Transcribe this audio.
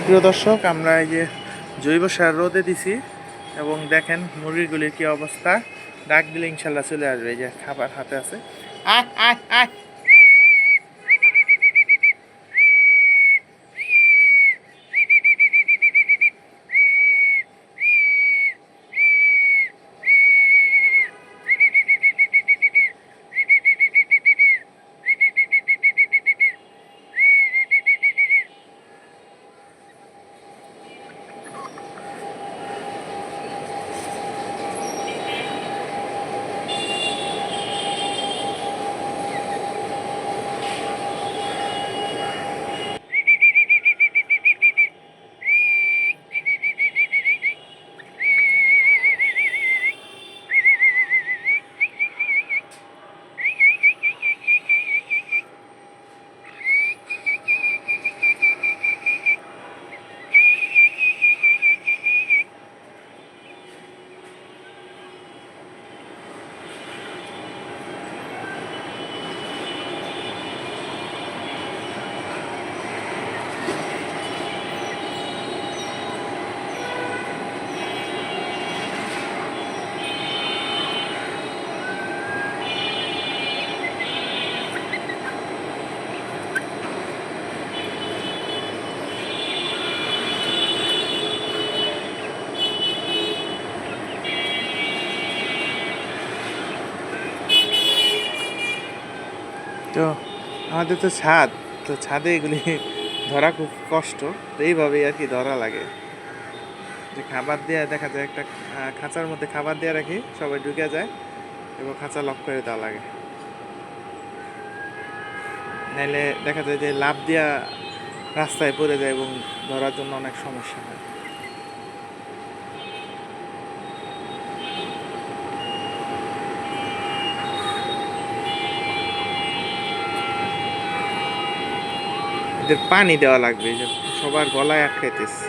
সুপ্রিয় দর্শক, আমরা এই যে জৈব সার রোদে দিছি এবং দেখেন মুরগিগুলির কি অবস্থা। ডাক দিলে ইনশাল্লাহ চলে আসবে। এই যে খাবার হাতে আছে। আয় আয় আয়। তো আমাদের তো ছাদ, তো ছাদে এগুলি ধরা খুব কষ্ট। তো এইভাবেই আর কি ধরা লাগে, যে খাবার দিয়ে দেখা যায় একটা খাঁচার মধ্যে খাবার দিয়ে রাখি, সবাই ঢুকে যায় এবং খাঁচা লক করে দেওয়া লাগে। নাইলে দেখা যায় যে লাফ দিয়া রাস্তায় পড়ে যায় এবং ধরার জন্য অনেক সমস্যা হয়। এদের পানি দেওয়া লাগবে, যে সবার গলায় আটকাইতেছে।